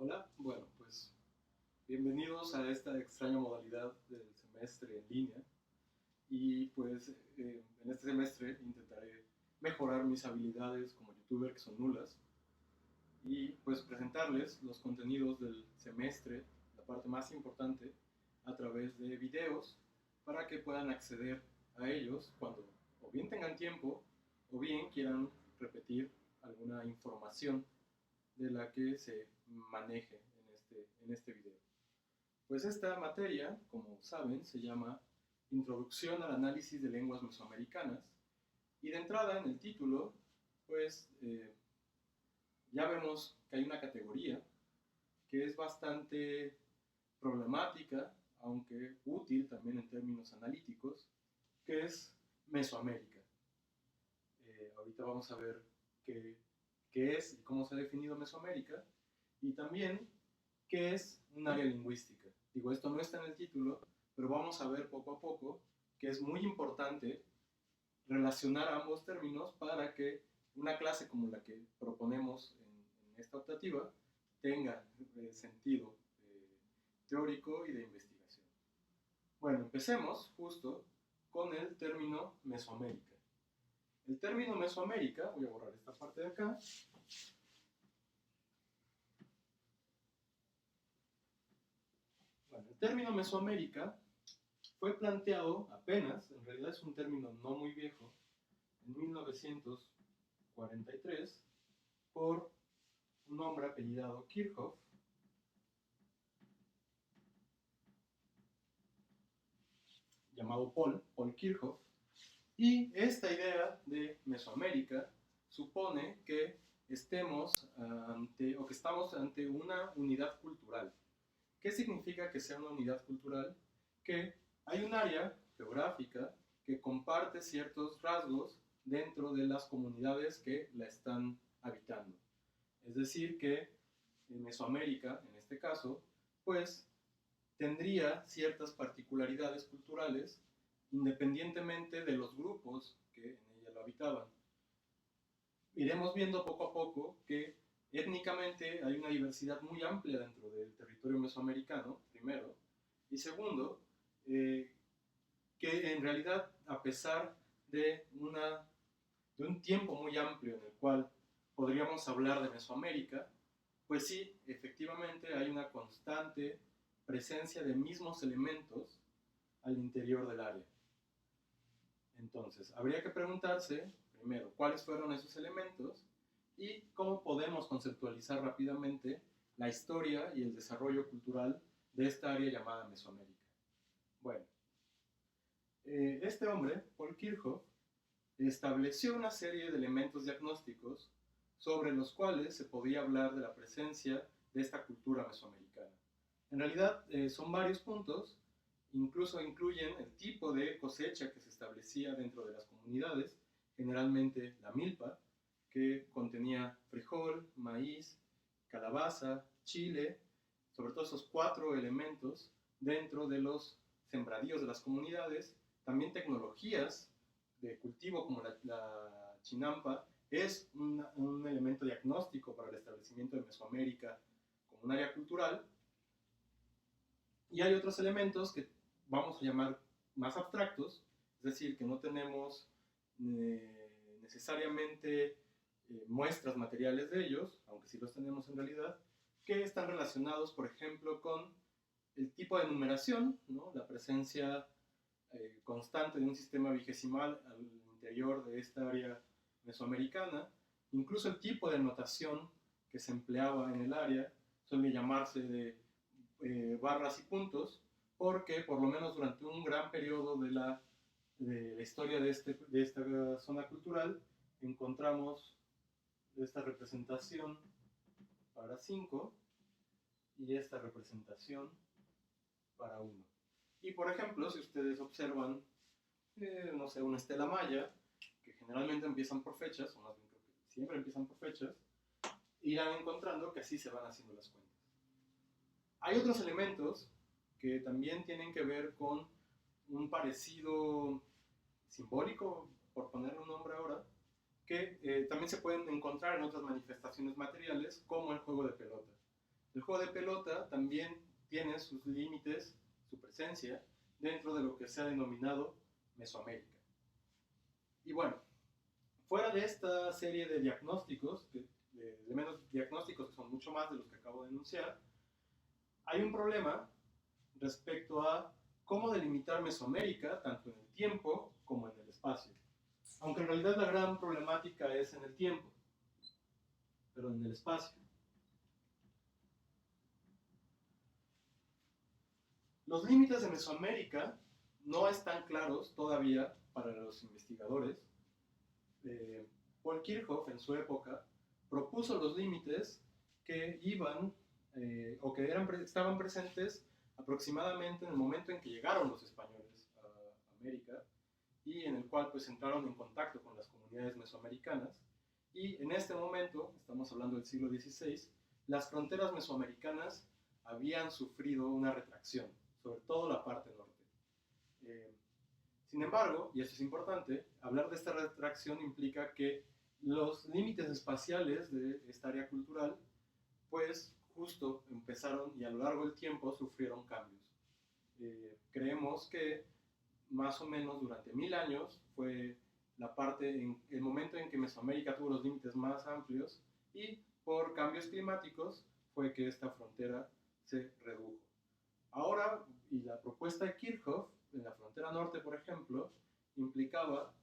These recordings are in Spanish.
Hola, bueno, pues bienvenidos a esta extraña modalidad del semestre en línea y pues en este semestre intentaré mejorar mis habilidades como youtuber que son nulas y pues presentarles los contenidos del semestre, la parte más importante, a través de videos para que puedan acceder a ellos cuando o bien tengan tiempo o bien quieran repetir alguna información de la que se maneje en este video. Pues esta materia, como saben, se llama Introducción al análisis de lenguas mesoamericanas y de entrada en el título, pues ya vemos que hay una categoría que es bastante problemática, aunque útil también en términos analíticos, que es Mesoamérica. Ahorita vamos a ver qué es y cómo se ha definido Mesoamérica y también qué es un área lingüística. Digo, esto no está en el título, pero vamos a ver poco a poco que es muy importante relacionar ambos términos para que una clase como la que proponemos en esta optativa tenga sentido teórico y de investigación. Bueno, empecemos justo con el término Mesoamérica. El término Mesoamérica, voy a borrar esta parte de acá. Bueno, el término Mesoamérica fue planteado apenas, en realidad es un término no muy viejo, en 1943 por un hombre apellidado Kirchhoff, llamado Paul Kirchhoff, y esta idea de Mesoamérica supone que estemos ante, o que estamos ante una unidad cultural. ¿Qué significa que sea una unidad cultural? Que hay un área geográfica que comparte ciertos rasgos dentro de las comunidades que la están habitando. Es decir, que en Mesoamérica, en este caso, pues tendría ciertas particularidades culturales independientemente de los grupos que en ella lo habitaban. Iremos viendo poco a poco que étnicamente hay una diversidad muy amplia dentro del territorio mesoamericano, primero, y segundo, que en realidad, a pesar de un tiempo muy amplio en el cual podríamos hablar de Mesoamérica, pues sí, efectivamente hay una constante presencia de mismos elementos al interior del área. Entonces, habría que preguntarse, primero, cuáles fueron esos elementos y cómo podemos conceptualizar rápidamente la historia y el desarrollo cultural de esta área llamada Mesoamérica. Bueno, este hombre, Paul Kirchhoff, estableció una serie de elementos diagnósticos sobre los cuales se podía hablar de la presencia de esta cultura mesoamericana. En realidad son varios puntos, incluso incluyen el tipo de cosecha que se establecía dentro de las comunidades, generalmente la milpa, que contenía frijol, maíz, calabaza, chile, sobre todo esos 4 elementos dentro de los sembradíos de las comunidades, también tecnologías de cultivo como la chinampa, es un elemento diagnóstico para el establecimiento de Mesoamérica como un área cultural. Y hay otros elementos que vamos a llamar más abstractos, es decir, que no tenemos necesariamente muestras materiales de ellos, aunque sí los tenemos en realidad, que están relacionados, por ejemplo, con el tipo de numeración, ¿no? La presencia constante de un sistema vigesimal al interior de esta área mesoamericana, incluso el tipo de notación que se empleaba en el área suele llamarse de barras y puntos, porque por lo menos durante un gran periodo de la historia de esta zona cultural encontramos esta representación para 5 y esta representación para 1. Y por ejemplo, si ustedes observan, no sé, una estela maya, que generalmente empiezan por fechas, o más bien creo que siempre empiezan por fechas, irán encontrando que así se van haciendo las cuentas. Hay otros elementos que también tienen que ver con un parecido simbólico, por ponerle un nombre ahora, que también se pueden encontrar en otras manifestaciones materiales, como el juego de pelota. El juego de pelota también tiene sus límites, su presencia, dentro de lo que se ha denominado Mesoamérica. Y bueno, fuera de esta serie de diagnósticos, de elementos diagnósticos que son mucho más de los que acabo de enunciar, hay un problema respecto a cómo delimitar Mesoamérica, tanto en el tiempo como en el espacio. Aunque en realidad la gran problemática es en el tiempo, pero en el espacio. Los límites de Mesoamérica no están claros todavía para los investigadores. Paul Kirchhoff, en su época, propuso los límites que iban o que estaban presentes aproximadamente en el momento en que llegaron los españoles a América y en el cual pues entraron en contacto con las comunidades mesoamericanas. Y en este momento, estamos hablando del siglo XVI, las fronteras mesoamericanas habían sufrido una retracción, sobre todo la parte norte. Sin embargo, y esto es importante, hablar de esta retracción implica que los límites espaciales de esta área cultural, pues justo empezaron y a lo largo del tiempo sufrieron cambios. Creemos que más o menos durante 1000 años fue el momento en que Mesoamérica tuvo los límites más amplios y por cambios climáticos fue que esta frontera se redujo. Ahora, y la propuesta de Kirchhoff, en la frontera norte, por ejemplo, implicaba,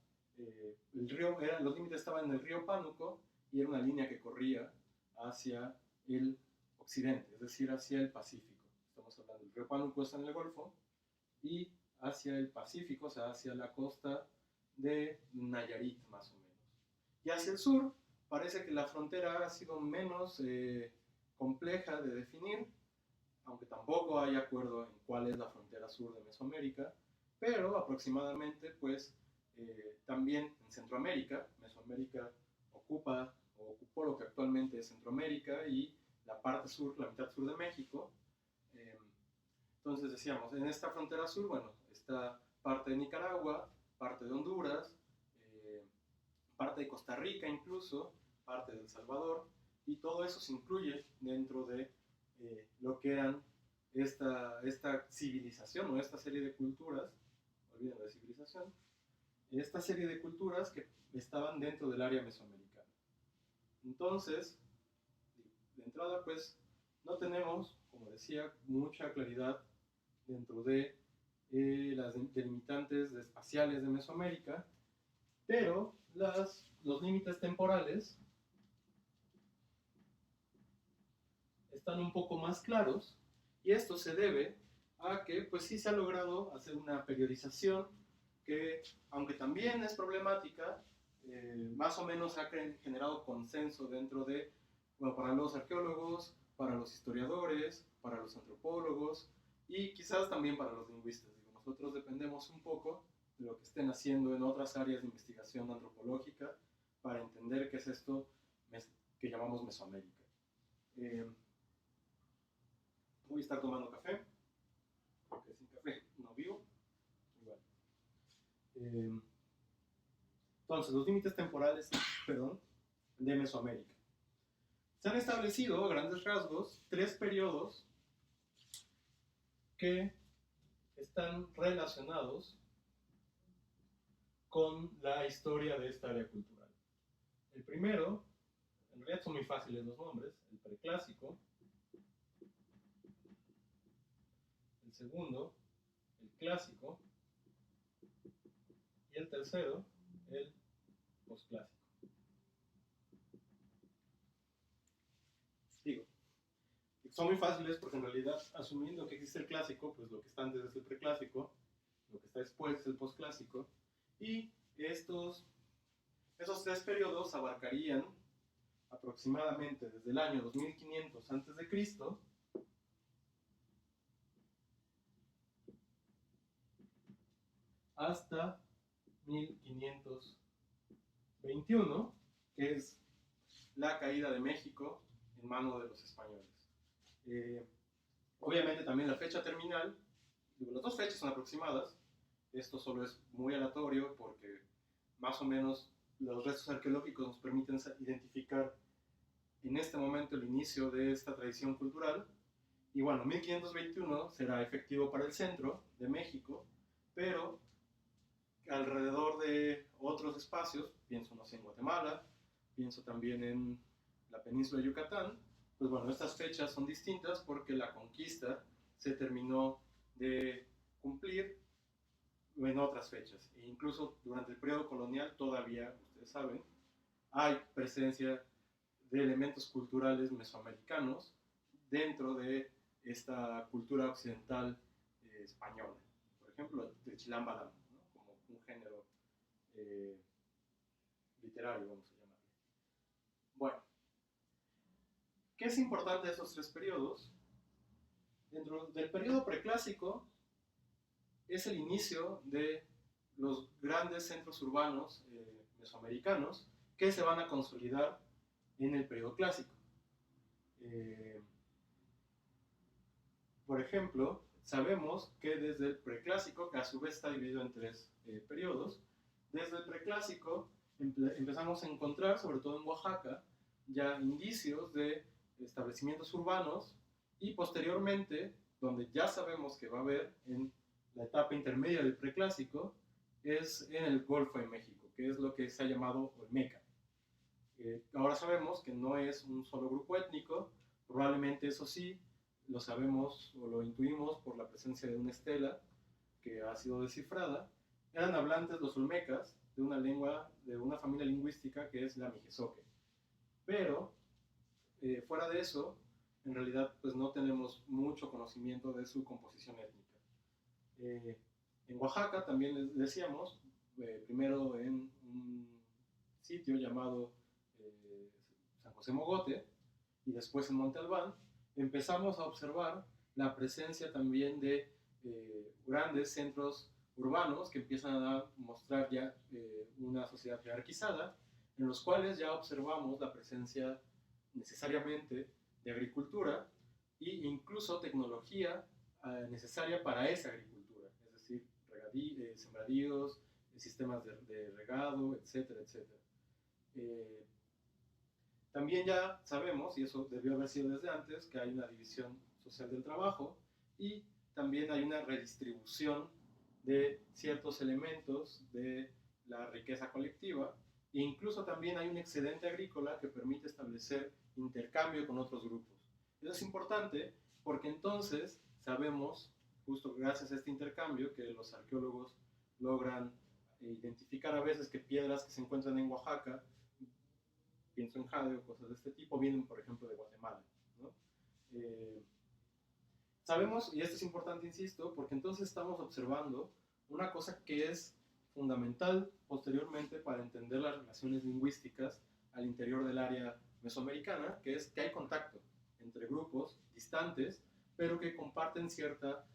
los límites estaban en el río Pánuco y era una línea que corría hacia el occidente, es decir, hacia el Pacífico. Estamos hablando del río Pánuco está en el Golfo y hacia el Pacífico, o sea, hacia la costa de Nayarit, más o menos. Y hacia el sur, parece que la frontera ha sido menos compleja de definir, aunque tampoco hay acuerdo en cuál es la frontera sur de Mesoamérica, pero aproximadamente, pues, también en Centroamérica, Mesoamérica ocupó lo que actualmente es Centroamérica y la parte sur, la mitad sur de México. Entonces decíamos, en esta frontera sur, bueno, está parte de Nicaragua, parte de Honduras, parte de Costa Rica incluso, parte de El Salvador, y todo eso se incluye dentro de lo que eran esta civilización o esta serie de culturas, olviden la civilización, esta serie de culturas que estaban dentro del área mesoamericana. Entonces, de entrada, pues, no tenemos, como decía, mucha claridad dentro de las delimitantes espaciales de Mesoamérica, pero los límites temporales están un poco más claros y esto se debe a que pues sí se ha logrado hacer una periodización que, aunque también es problemática, más o menos ha generado consenso dentro de, bueno, para los arqueólogos, para los historiadores, para los antropólogos y quizás también para los lingüistas. Nosotros dependemos un poco de lo que estén haciendo en otras áreas de investigación antropológica para entender qué es esto que llamamos Mesoamérica. Voy a estar tomando café, porque sin café no vivo. Igual. Entonces, los límites temporales de Mesoamérica. Se han establecido a grandes rasgos 3 periodos que están relacionados con la historia de esta área cultural. El primero, en realidad son muy fáciles los nombres, el preclásico. El segundo, el clásico. Y el tercero, el posclásico. Digo, son muy fáciles porque en realidad, asumiendo que existe el clásico, pues lo que está antes es el preclásico, lo que está después es el posclásico, y esos 3 periodos abarcarían aproximadamente desde el año 2500 a.C. hasta 1521, que es la caída de México en manos de los españoles. Obviamente también la fecha terminal, las 2 fechas son aproximadas, esto solo es muy aleatorio porque más o menos los restos arqueológicos nos permiten identificar en este momento el inicio de esta tradición cultural. Y bueno, 1521 será efectivo para el centro de México, pero alrededor de otros espacios, pienso no sé, en Guatemala, pienso también en la península de Yucatán, pues bueno, estas fechas son distintas porque la conquista se terminó de cumplir en otras fechas. E incluso durante el periodo colonial todavía, ustedes saben, hay presencia de elementos culturales mesoamericanos dentro de esta cultura occidental española. Por ejemplo, el chilambalam, ¿no? Como un género eh, literario, vamos a llamarle. Bueno, ¿qué es importante de estos tres periodos? Dentro del periodo preclásico es el inicio de los grandes centros urbanos mesoamericanos que se van a consolidar en el periodo clásico. Por ejemplo, sabemos que desde el preclásico, que a su vez está dividido en tres periodos, desde el preclásico empezamos a encontrar, sobre todo en Oaxaca, ya indicios de establecimientos urbanos y posteriormente, donde ya sabemos que va a haber en la etapa intermedia del preclásico, es en el Golfo de México, que es lo que se ha llamado Olmeca. Ahora sabemos que no es un solo grupo étnico, probablemente eso sí, lo sabemos o lo intuimos por la presencia de una estela que ha sido descifrada. Eran hablantes los olmecas de una lengua, de una familia lingüística que es la mijezoque. Pero, fuera de eso, en realidad pues no tenemos mucho conocimiento de su composición étnica. En Oaxaca también les decíamos, primero en un sitio llamado San José Mogote y después en Monte Albán, empezamos a observar la presencia también de grandes centros urbanos que empiezan a mostrar ya una sociedad jerarquizada, en los cuales ya observamos la presencia necesariamente de agricultura e incluso tecnología necesaria para esa agricultura, es decir, sembradíos, sistemas de regado, etcétera, etcétera. También ya sabemos, y eso debió haber sido desde antes, que hay una división social del trabajo y también hay una redistribución de ciertos elementos de la riqueza colectiva e incluso también hay un excedente agrícola que permite establecer intercambio con otros grupos. Eso es importante porque entonces sabemos, justo gracias a este intercambio, que los arqueólogos logran identificar a veces que piedras que se encuentran en Oaxaca, pienso en jade o cosas de este tipo, vienen por ejemplo de Guatemala, ¿no? Sabemos, y esto es importante, insisto, porque entonces estamos observando una cosa que es fundamental posteriormente para entender las relaciones lingüísticas al interior del área mesoamericana, que es que hay contacto entre grupos distantes, pero que comparten cierta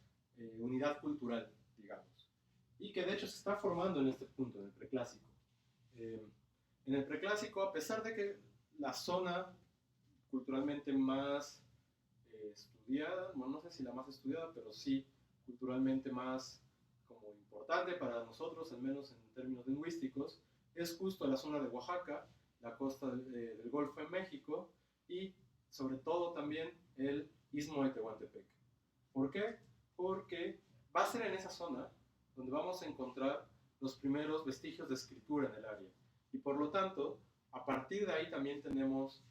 unidad cultural, digamos, y que de hecho se está formando en este punto, en el preclásico. En el preclásico, a pesar de que la zona culturalmente más estudiada, bueno, no sé si la más estudiada, pero sí culturalmente más como importante para nosotros, al menos en términos lingüísticos, es justo la zona de Oaxaca, la costa del Golfo de México y sobre todo también el Istmo de Tehuantepec. ¿Por qué? Porque va a ser en esa zona donde vamos a encontrar los primeros vestigios de escritura en el área. Y por lo tanto, a partir de ahí también tenemos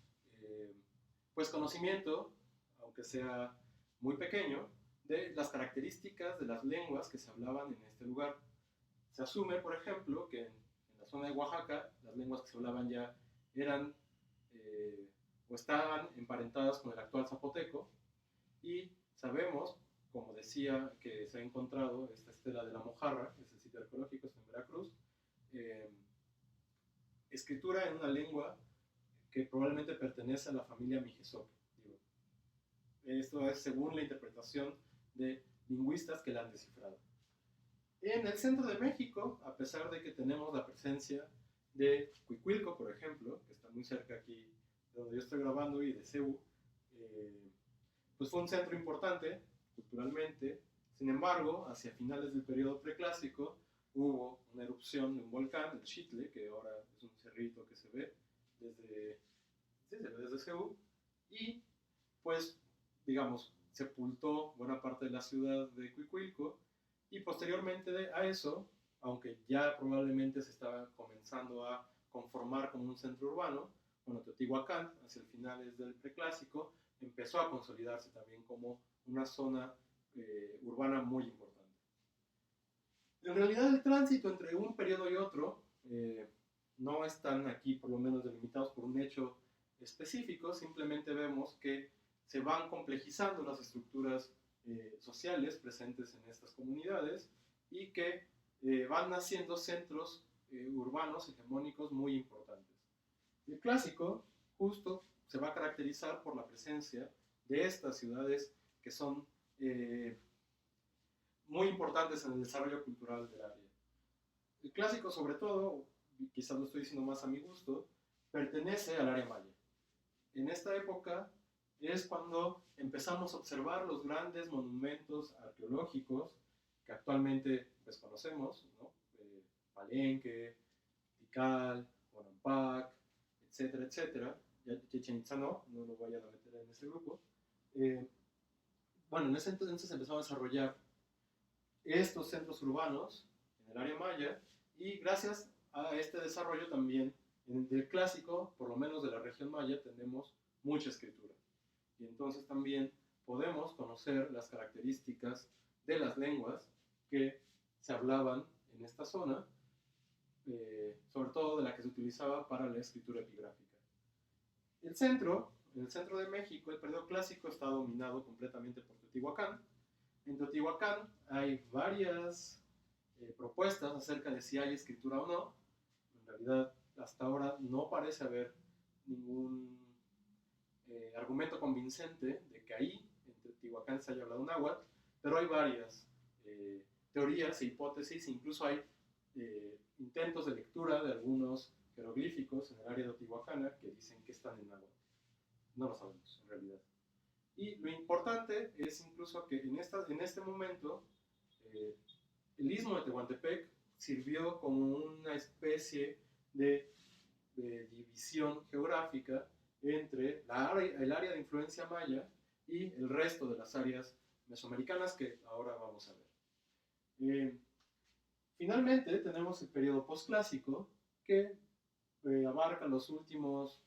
pues conocimiento, aunque sea muy pequeño, de las características de las lenguas que se hablaban en este lugar. Se asume, por ejemplo, que en la zona de Oaxaca las lenguas que se hablaban ya eran o estaban emparentadas con el actual zapoteco y sabemos, como decía, que se ha encontrado esta estela de la Mojarra, que es el sitio arqueológico, está en Veracruz, escritura en una lengua que probablemente pertenece a la familia mijezoque. Esto es según la interpretación de lingüistas que la han descifrado. En el centro de México, a pesar de que tenemos la presencia de Cuicuilco, por ejemplo, que está muy cerca aquí de donde yo estoy grabando, y de Cebu, pues fue un centro importante culturalmente. Sin embargo, hacia finales del periodo preclásico, hubo una erupción de un volcán, el Xitle, que ahora es un cerrito que se ve desde sí, desde CEU, y pues, digamos, sepultó buena parte de la ciudad de Cuicuilco, y posteriormente a eso, aunque ya probablemente se estaba comenzando a conformar como un centro urbano, bueno, Teotihuacán, hacia el finales del preclásico, empezó a consolidarse también como una zona urbana muy importante. En realidad el tránsito entre un periodo y otro no están aquí por lo menos delimitados por un hecho específico, simplemente vemos que se van complejizando las estructuras sociales presentes en estas comunidades y que van naciendo centros urbanos hegemónicos muy importantes. El clásico justo se va a caracterizar por la presencia de estas ciudades que son muy importantes en el desarrollo cultural del área. El clásico, sobre todo, quizás lo estoy diciendo más a mi gusto, pertenece al área maya. En esta época es cuando empezamos a observar los grandes monumentos arqueológicos que actualmente pues, conocemos, ¿no? Palenque, Tikal, Bonampak, etcétera, etcétera. Ya Chichén Itzá no lo vayan a meter en ese grupo. Bueno, en ese entonces empezamos a desarrollar estos centros urbanos en el área maya y gracias a este desarrollo también en el clásico, por lo menos de la región maya, tenemos mucha escritura. Y entonces también podemos conocer las características de las lenguas que se hablaban en esta zona, sobre todo de la que se utilizaba para la escritura epigráfica. El centro de México, el periodo clásico, está dominado completamente por Teotihuacán. En Teotihuacán hay varias propuestas acerca de si hay escritura o no. En realidad, hasta ahora no parece haber ningún argumento convincente de que ahí, en Teotihuacán, se haya hablado náhuatl, pero hay varias teorías e hipótesis, incluso hay intentos de lectura de algunos jeroglíficos en el área de Teotihuacana que dicen que están en náhuatl. No lo sabemos, en realidad. Y lo importante es incluso que en este momento el istmo de Tehuantepec sirvió como una especie de división geográfica entre el área de influencia maya y el resto de las áreas mesoamericanas que ahora vamos a ver. Finalmente tenemos el periodo posclásico que abarca los últimos,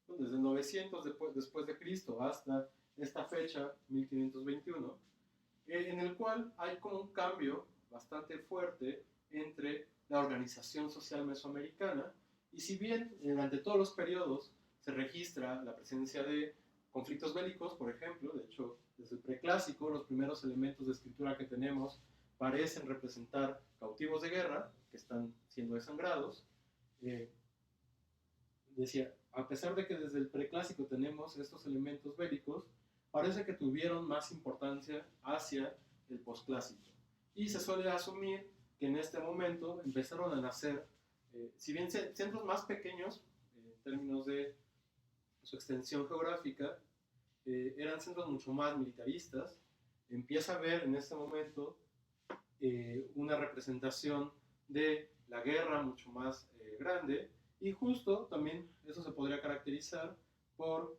desde 900 después de Cristo hasta esta fecha, 1521, en el cual hay como un cambio bastante fuerte entre la organización social mesoamericana y si bien durante todos los periodos se registra la presencia de conflictos bélicos, por ejemplo, de hecho, desde el preclásico, los primeros elementos de escritura que tenemos parecen representar cautivos de guerra que están siendo desangrados. Decía, a pesar de que desde el preclásico tenemos estos elementos bélicos, parece que tuvieron más importancia hacia el posclásico. Y se suele asumir que en este momento empezaron a nacer, si bien centros más pequeños, en términos de su extensión geográfica, eran centros mucho más militaristas. Empieza a haber en este momento una representación de la guerra mucho más grande, y justo también eso se podría caracterizar por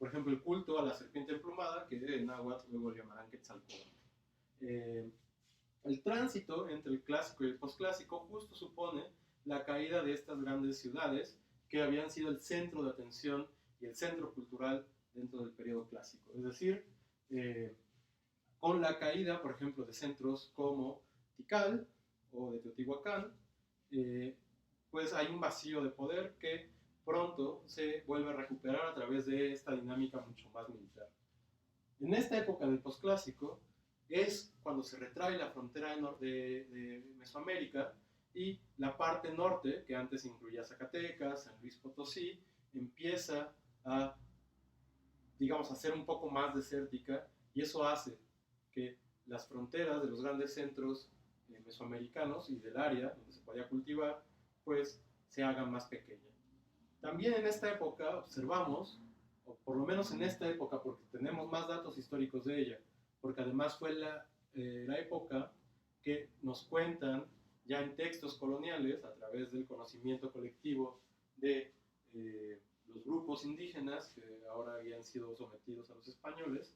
ejemplo, el culto a la serpiente emplumada, que en náhuatl luego le llamarán Quetzalcóatl. El tránsito entre el clásico y el posclásico justo supone la caída de estas grandes ciudades que habían sido el centro de atención y el centro cultural dentro del periodo clásico. Es decir, con la caída, por ejemplo, de centros como Tikal o de Teotihuacán, pues hay un vacío de poder que pronto se vuelve a recuperar a través de esta dinámica mucho más militar. En esta época del posclásico es cuando se retrae la frontera de Mesoamérica y la parte norte, que antes incluía Zacatecas, San Luis Potosí, empieza a, digamos, a ser un poco más desértica, y eso hace que las fronteras de los grandes centros mesoamericanos y del área donde se podía cultivar, pues se hagan más pequeñas. También en esta época observamos, o por lo menos en esta época, porque tenemos más datos históricos de ella, porque además fue la época que nos cuentan ya en textos coloniales, a través del conocimiento colectivo de los grupos indígenas que ahora habían sido sometidos a los españoles,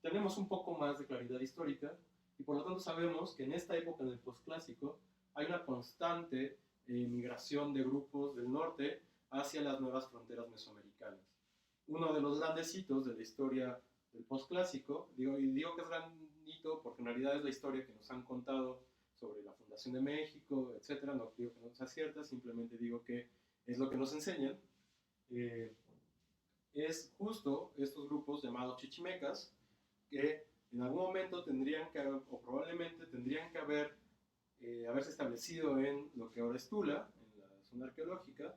tenemos un poco más de claridad histórica y por lo tanto sabemos que en esta época del posclásico hay una constante migración de grupos del norte hacia las nuevas fronteras mesoamericanas. Uno de los grandes hitos de la historia del posclásico, y digo que es gran hito porque en realidad es la historia que nos han contado sobre la fundación de México, etcétera. No digo que no sea cierta, simplemente digo que es lo que nos enseñan. Es justo estos grupos llamados chichimecas que en algún momento tendrían que, o probablemente tendrían que haberse establecido en lo que ahora es Tula, en la zona arqueológica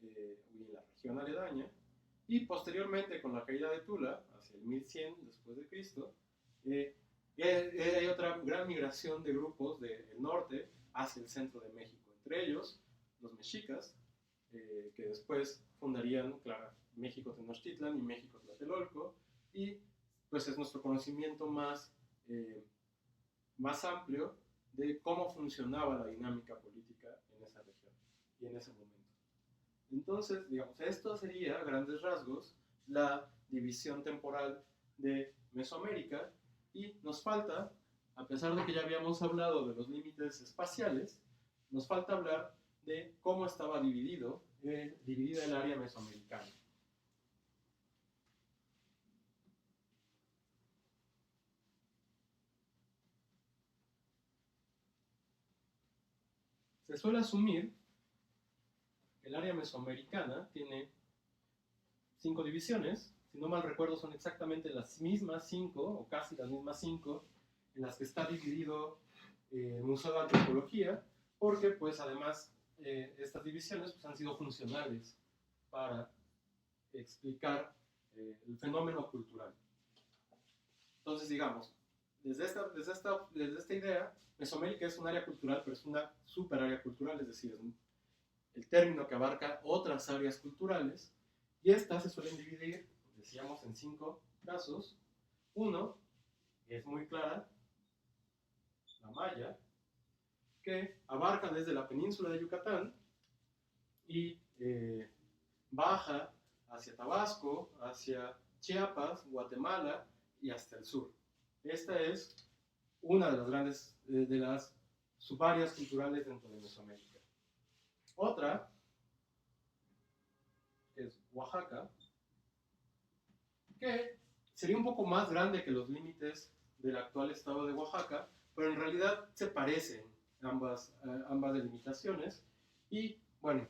y en la región aledaña, y posteriormente con la caída de Tula, hacia el 1100 después de Cristo, hay otra gran migración de grupos del norte hacia el centro de México, entre ellos los mexicas, que después fundarían, claro, México Tenochtitlan y México Tlatelolco, y pues es nuestro conocimiento más amplio de cómo funcionaba la dinámica política en esa región y en ese momento. Entonces, digamos, esto sería, a grandes rasgos, la división temporal de Mesoamérica, y nos falta, a pesar de que ya habíamos hablado de los límites espaciales, nos falta hablar de cómo estaba dividida el área mesoamericana. Se suele asumir que el área mesoamericana tiene 5 divisiones, si no mal recuerdo son exactamente las mismas 5, o casi las mismas 5, en las que está dividido el Museo de Antropología, porque pues además estas divisiones pues, han sido funcionales para explicar el fenómeno cultural. Entonces, digamos, desde esta idea, Mesoamérica es un área cultural, pero es una super área cultural, es decir, es el término que abarca otras áreas culturales, y estas se suelen dividir, decíamos, en 5 casos. Uno, que es muy clara, la maya, que abarca desde la península de Yucatán y baja hacia Tabasco, hacia Chiapas, Guatemala y hasta el sur. Esta es una de las grandes, de las subáreas culturales dentro de Mesoamérica. Otra, que es Oaxaca, que sería un poco más grande que los límites del actual estado de Oaxaca, pero en realidad se parecen ambas delimitaciones, y bueno,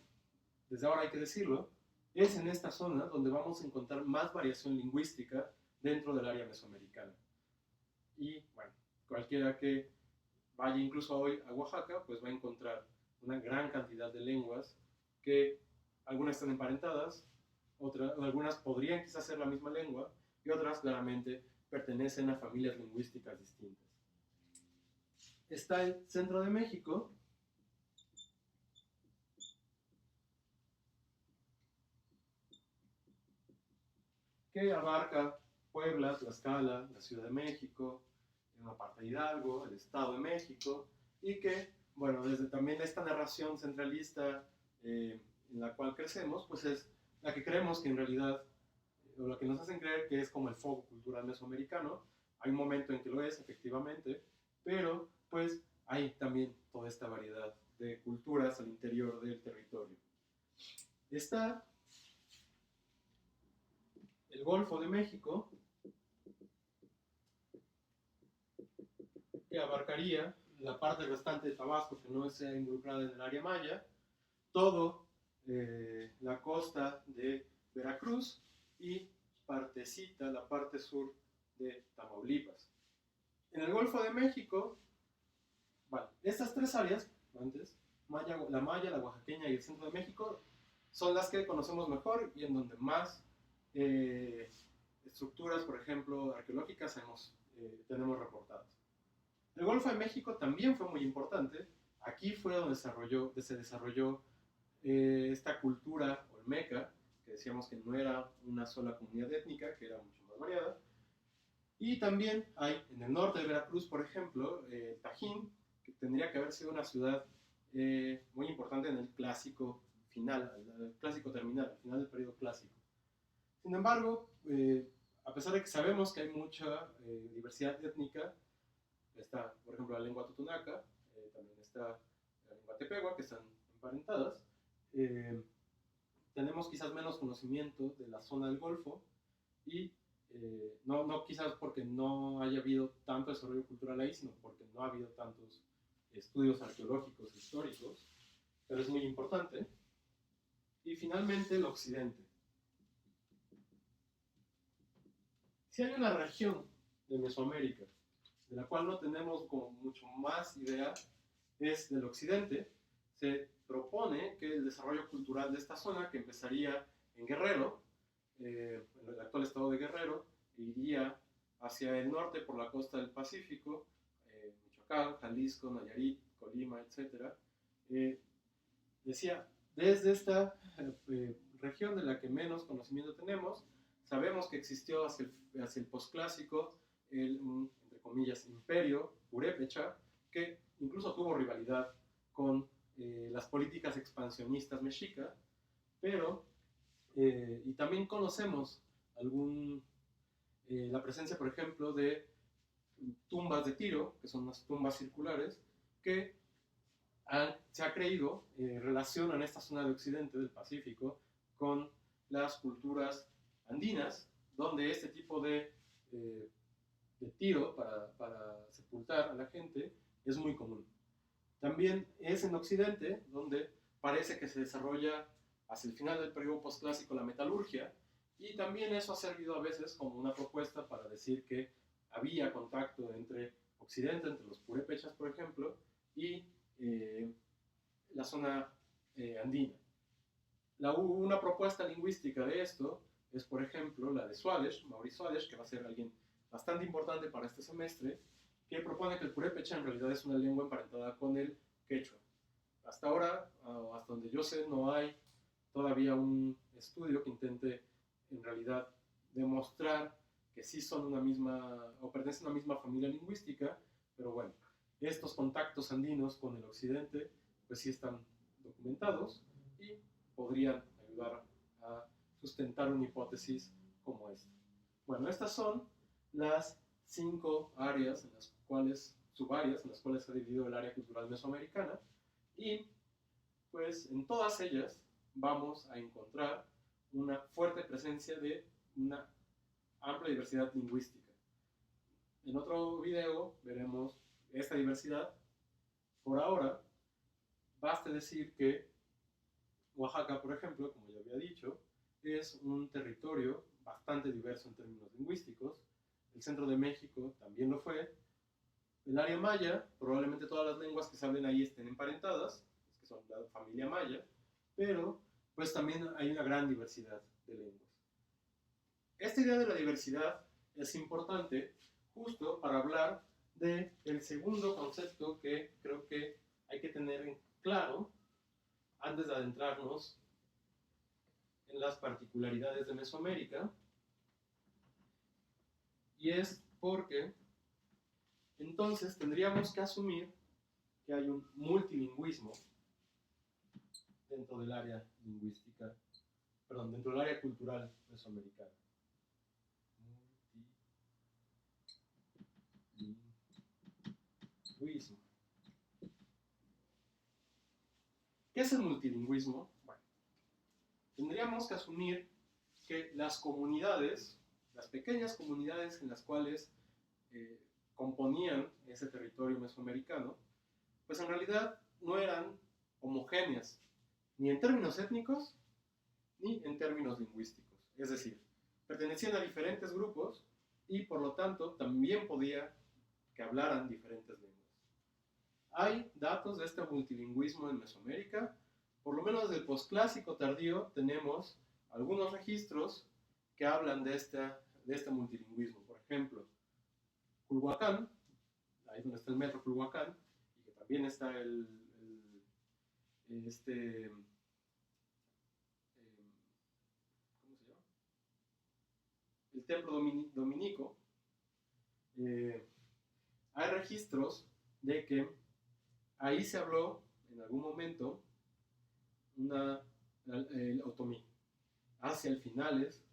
desde ahora hay que decirlo, es en esta zona donde vamos a encontrar más variación lingüística dentro del área mesoamericana. Y bueno, cualquiera que vaya incluso hoy a Oaxaca, pues va a encontrar una gran cantidad de lenguas que algunas están emparentadas, algunas podrían quizás ser la misma lengua, y otras claramente pertenecen a familias lingüísticas distintas. Está el centro de México, que abarca Puebla, Tlaxcala, la Ciudad de México, una parte de Hidalgo, el Estado de México, y que, bueno, desde también esta narración centralista en la cual crecemos, pues es la que creemos que en realidad, o la que nos hacen creer que es como el foco cultural mesoamericano. Hay un momento en que lo es, efectivamente, pero pues hay también toda esta variedad de culturas al interior del territorio. Está el Golfo de México, que abarcaría la parte restante de Tabasco que no sea involucrada en el área maya, todo la costa de Veracruz y partecita, la parte sur de Tamaulipas. En el Golfo de México, vale, estas 3 áreas, antes, la maya, la oaxaqueña y el centro de México, son las que conocemos mejor y en donde más estructuras, por ejemplo, arqueológicas tenemos reportadas. El Golfo de México también fue muy importante. Aquí fue donde se desarrolló esta cultura olmeca, que decíamos que no era una sola comunidad étnica, que era mucho más variada. Y también hay en el norte de Veracruz, por ejemplo, Tajín, que tendría que haber sido una ciudad muy importante en el clásico final, al clásico terminal, al final del periodo clásico. Sin embargo, a pesar de que sabemos que hay mucha diversidad étnica, está, por ejemplo, la lengua totonaca, también está la lengua tepehua, que están emparentadas, tenemos quizás menos conocimiento de la zona del Golfo y no quizás porque no haya habido tanto desarrollo cultural ahí, sino porque no ha habido tantos estudios arqueológicos históricos, pero es muy importante. Y finalmente el occidente. Si hay una región de Mesoamérica de la cual no tenemos como mucho más idea, es del occidente. Se propone que el desarrollo cultural de esta zona, que empezaría en Guerrero, en el actual estado de Guerrero, iría hacia el norte por la costa del Pacífico, Michoacán, Jalisco, Nayarit, Colima, etc. Decía, desde esta región de la que menos conocimiento tenemos, sabemos que existió hacia el posclásico entre comillas, imperio purépecha, que incluso tuvo rivalidad con las políticas expansionistas mexicas, pero, y también conocemos la presencia, por ejemplo, de tumbas de Tiro, que son unas tumbas circulares, que se ha creído relacionan esta zona de occidente del Pacífico con las culturas andinas, donde este tipo de tiro para sepultar a la gente es muy común. También es en Occidente donde parece que se desarrolla hacia el final del periodo postclásico la metalurgia, y también eso ha servido a veces como una propuesta para decir que había contacto entre Occidente, entre los purépechas, por ejemplo, y la zona andina. Una propuesta lingüística de esto es, por ejemplo, la de Swadesh, Maurice Swadesh, que va a ser alguien bastante importante para este semestre, que propone que el purépecha en realidad es una lengua emparentada con el quechua. Hasta ahora, hasta donde yo sé, no hay todavía un estudio que intente en realidad demostrar que sí son una misma, o pertenecen a una misma familia lingüística, pero bueno, estos contactos andinos con el occidente, pues sí están documentados y podrían ayudar a sustentar una hipótesis como esta. Bueno, estas son las 5 áreas, en las cuales, subáreas, en las cuales se ha dividido el área cultural mesoamericana, y pues en todas ellas vamos a encontrar una fuerte presencia de una amplia diversidad lingüística. En otro video veremos esta diversidad. Por ahora, basta decir que Oaxaca, por ejemplo, como ya había dicho, es un territorio bastante diverso en términos lingüísticos. El centro de México también lo fue. El área maya, probablemente todas las lenguas que se hablen ahí estén emparentadas, que son la familia maya, pero pues también hay una gran diversidad de lenguas. Esta idea de la diversidad es importante justo para hablar del segundo concepto que creo que hay que tener en claro antes de adentrarnos en las particularidades de Mesoamérica, y es porque entonces tendríamos que asumir que hay un multilingüismo dentro del área lingüística, perdón, dentro del área cultural mesoamericana. Multilingüismo. ¿Qué es el multilingüismo? Bueno, tendríamos que asumir que las comunidades, las pequeñas comunidades en las cuales componían ese territorio mesoamericano, pues en realidad no eran homogéneas, ni en términos étnicos, ni en términos lingüísticos. Es decir, pertenecían a diferentes grupos y por lo tanto también podía que hablaran diferentes lenguas. Hay datos de este multilingüismo en Mesoamérica. Por lo menos del posclásico tardío tenemos algunos registros que hablan de este multilingüismo. Por ejemplo, Culhuacán, ahí donde está el metro Culhuacán, y que también está el ¿cómo se llama? El templo dominico. Hay registros de que ahí se habló en algún momento una el otomí, hacia el finales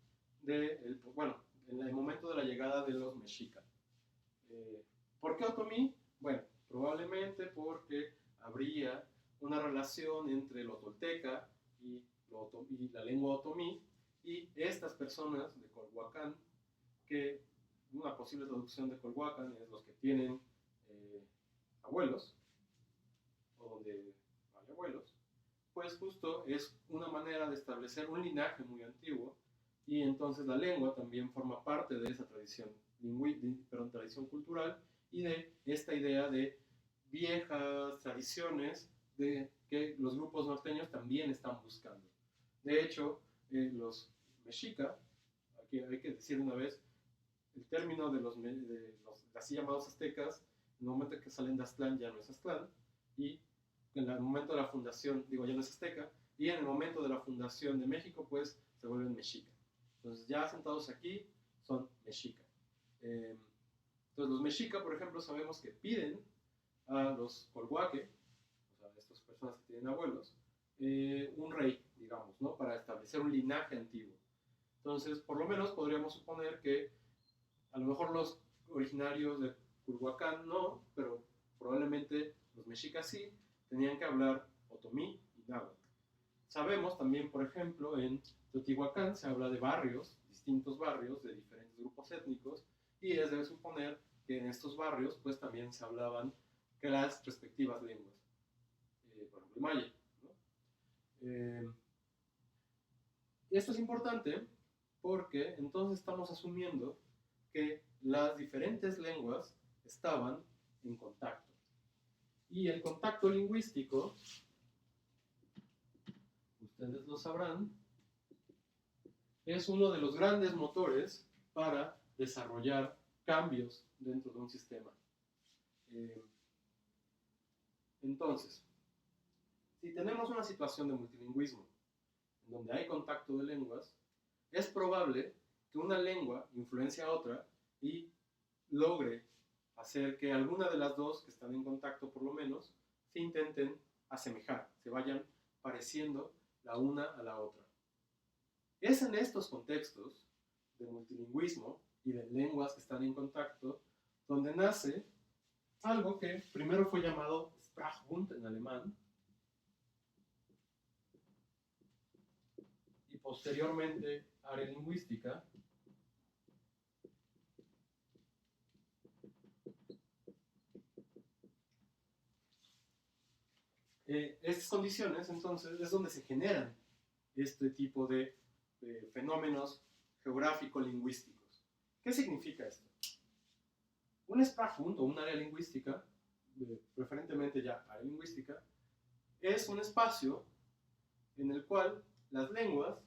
en el momento de la llegada de los mexicas. ¿Por qué otomí? Bueno, probablemente porque habría una relación entre lo tolteca y la lengua otomí, y estas personas de Colhuacán, que una posible traducción de Colhuacán es los que tienen abuelos, o donde hay abuelos, pues justo es una manera de establecer un linaje muy antiguo, y entonces la lengua también forma parte de esa tradición, tradición cultural, y de esta idea de viejas tradiciones de que los grupos norteños también están buscando. De hecho, los mexica, aquí hay que decir una vez, el término de los así llamados aztecas, en el momento que salen de Aztlán ya no es Aztlán, y en el momento de la fundación, digo, ya no es azteca, y en el momento de la fundación de México, pues se vuelven mexica. Entonces, ya sentados aquí, son mexica. Entonces, los mexica, por ejemplo, sabemos que piden a los colhuaque, o sea, a estas personas que tienen abuelos, un rey, digamos, ¿no? Para establecer un linaje antiguo. Entonces, por lo menos podríamos suponer que a lo mejor los originarios de Culhuacán no, pero probablemente los mexicas sí, tenían que hablar otomí y náhuatl. Sabemos también, por ejemplo, en Teotihuacán se habla de barrios, distintos barrios de diferentes grupos étnicos, y es de suponer que en estos barrios pues también se hablaban que las respectivas lenguas, por ejemplo, maya, ¿no? Esto es importante porque entonces estamos asumiendo que las diferentes lenguas estaban en contacto. Y el contacto lingüístico, ustedes lo sabrán, es uno de los grandes motores para desarrollar cambios dentro de un sistema. Entonces, si tenemos una situación de multilingüismo en donde hay contacto de lenguas, es probable que una lengua influencie a otra y logre hacer que alguna de las dos que están en contacto, por lo menos, se intenten asemejar, se vayan pareciendo la una a la otra. Es en estos contextos de multilingüismo y de lenguas que están en contacto donde nace algo que primero fue llamado Sprachbund en alemán y posteriormente área lingüística. Estas condiciones, entonces, es donde se generan este tipo de fenómenos geográfico-lingüísticos. ¿Qué significa esto? Un Sprachbund o un área lingüística, preferentemente ya área lingüística, es un espacio en el cual las lenguas,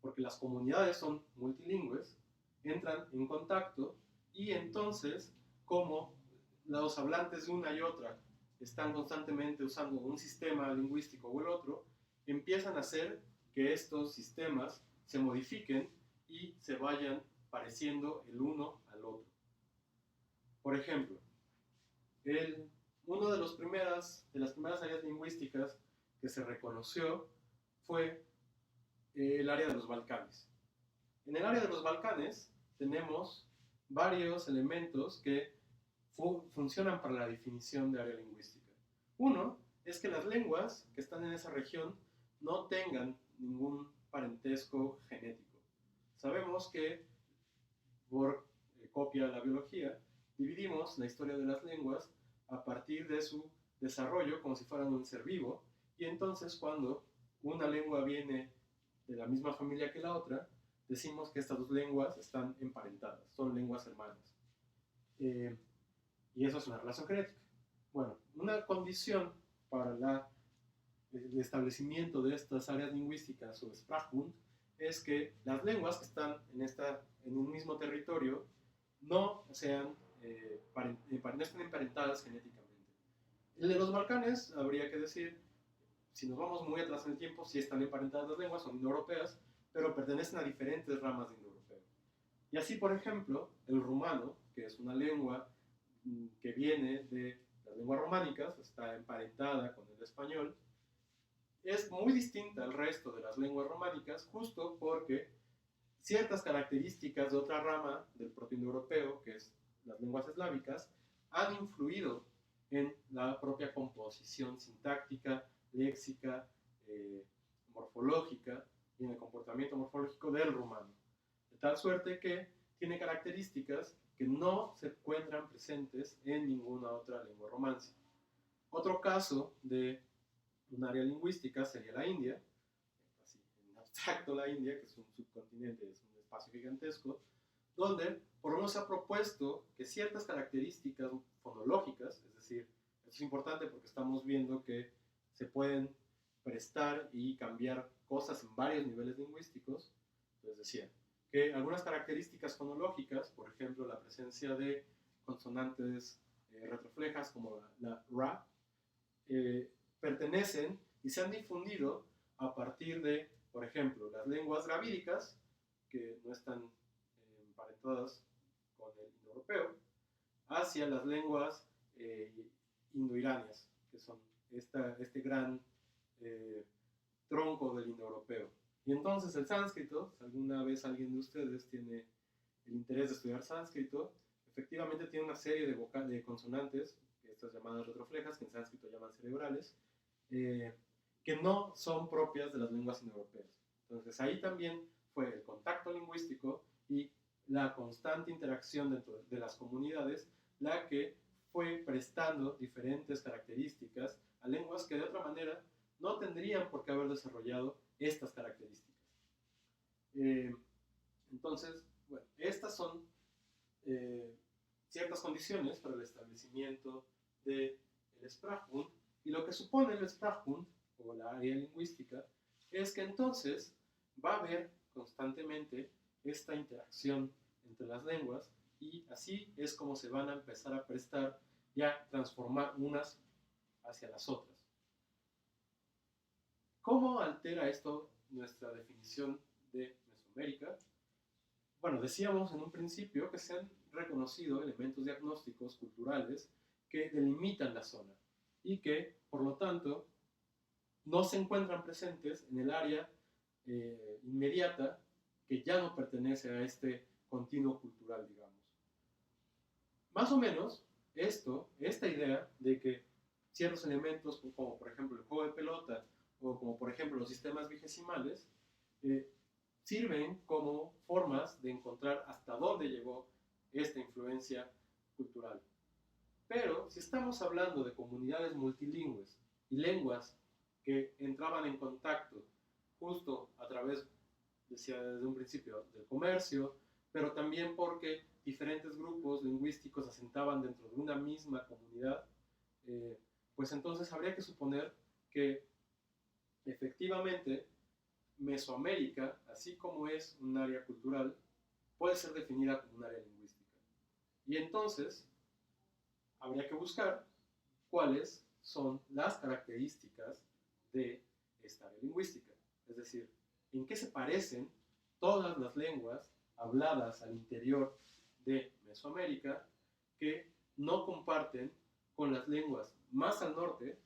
porque las comunidades son multilingües, entran en contacto, y entonces, como los hablantes de una y otra están constantemente usando un sistema lingüístico o el otro, empiezan a hacer que estos sistemas se modifiquen y se vayan pareciendo el uno al otro. Por ejemplo, una de las primeras áreas lingüísticas que se reconoció fue el área de los Balcanes. En el área de los Balcanes tenemos varios elementos que funcionan para la definición de área lingüística. Uno es que las lenguas que están en esa región no tengan ningún parentesco genético. Sabemos que, por copia de la biología, dividimos la historia de las lenguas a partir de su desarrollo como si fueran un ser vivo, y entonces cuando una lengua viene de la misma familia que la otra, decimos que estas dos lenguas están emparentadas, son lenguas hermanas. Y eso es una relación genética. Bueno, una condición para el establecimiento de estas áreas lingüísticas o Sprachbund es que las lenguas que están en un mismo territorio no estén emparentadas genéticamente. El de los Balcanes, habría que decir, si nos vamos muy atrás en el tiempo, sí están emparentadas las lenguas, son indoeuropeas, pero pertenecen a diferentes ramas de indoeuropeo. Y así, por ejemplo, el rumano, que es una lengua que viene de las lenguas románicas, está emparentada con el español, es muy distinta al resto de las lenguas románicas justo porque ciertas características de otra rama del protoindoeuropeo, que es las lenguas eslávicas, han influido en la propia composición sintáctica, léxica, morfológica y en el comportamiento morfológico del rumano. De tal suerte que tiene características que no se encuentran presentes en ninguna otra lengua romance. Otro caso de un área lingüística sería la India, así en abstracto la India, que es un subcontinente, es un espacio gigantesco, donde por lo menos se ha propuesto que ciertas características fonológicas, es decir, esto es importante porque estamos viendo que se pueden prestar y cambiar cosas en varios niveles lingüísticos, entonces decía que algunas características fonológicas, por ejemplo, la presencia de consonantes retroflejas como la ra, pertenecen y se han difundido a partir de, por ejemplo, las lenguas dravídicas, que no están emparentadas con el indoeuropeo, hacia las lenguas indoiranias, que son este gran tronco del indoeuropeo. Y entonces el sánscrito, si alguna vez alguien de ustedes tiene el interés de estudiar sánscrito, efectivamente tiene una serie de consonantes, estas llamadas retroflejas, que en sánscrito llaman cerebrales, que no son propias de las lenguas indoeuropeas. Entonces ahí también fue el contacto lingüístico y la constante interacción dentro de las comunidades la que fue prestando diferentes características a lenguas que de otra manera no tendrían por qué haber desarrollado estas características. Entonces, bueno, estas son ciertas condiciones para el establecimiento del Sprachbund, y lo que supone el Sprachbund, o la área lingüística, es que entonces va a haber constantemente esta interacción entre las lenguas, y así es como se van a empezar a prestar y a transformar unas hacia las otras. ¿Cómo altera esto nuestra definición de Mesoamérica? Bueno, decíamos en un principio que se han reconocido elementos diagnósticos culturales que delimitan la zona y que, por lo tanto, no se encuentran presentes en el área inmediata que ya no pertenece a este continuo cultural, digamos. Más o menos, esta idea de que ciertos elementos, como por ejemplo el juego de pelota, o como por ejemplo los sistemas vigesimales, sirven como formas de encontrar hasta dónde llegó esta influencia cultural. Pero si estamos hablando de comunidades multilingües y lenguas que entraban en contacto justo a través, decía desde un principio, del comercio, pero también porque diferentes grupos lingüísticos asentaban dentro de una misma comunidad, pues entonces habría que suponer que efectivamente Mesoamérica, así como es un área cultural, puede ser definida como un área lingüística. Y entonces habría que buscar cuáles son las características de esta área lingüística. Es decir, en qué se parecen todas las lenguas habladas al interior de Mesoamérica que no comparten con las lenguas más al norte,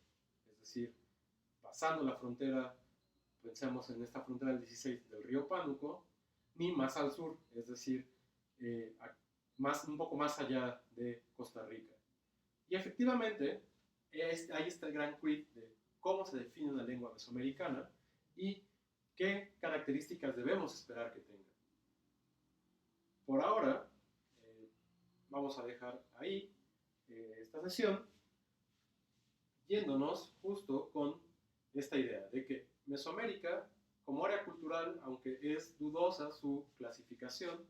es decir, pasando la frontera, pensemos en esta frontera del 16 del río Pánuco, ni más al sur, es decir, un poco más allá de Costa Rica. Y efectivamente, ahí está el gran quid de cómo se define una lengua mesoamericana y qué características debemos esperar que tenga. Por ahora, vamos a dejar ahí esta sesión, yéndonos justo con esta idea de que Mesoamérica, como área cultural, aunque es dudosa su clasificación,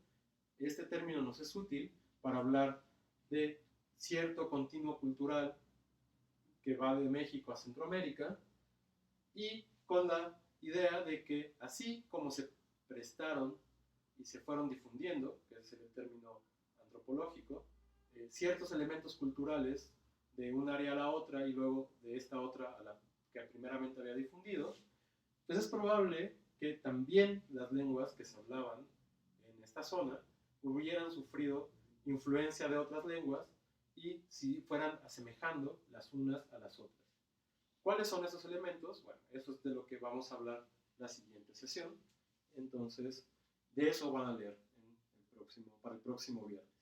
este término nos es útil para hablar de cierto continuo cultural que va de México a Centroamérica, y con la idea de que así como se prestaron y se fueron difundiendo, que es el término antropológico, ciertos elementos culturales de un área a la otra y luego de esta otra a la que primeramente había difundido, pues es probable que también las lenguas que se hablaban en esta zona hubieran sufrido influencia de otras lenguas y si fueran asemejando las unas a las otras. ¿Cuáles son esos elementos? Bueno, eso es de lo que vamos a hablar la siguiente sesión. Entonces, de eso van a leer para el próximo viernes.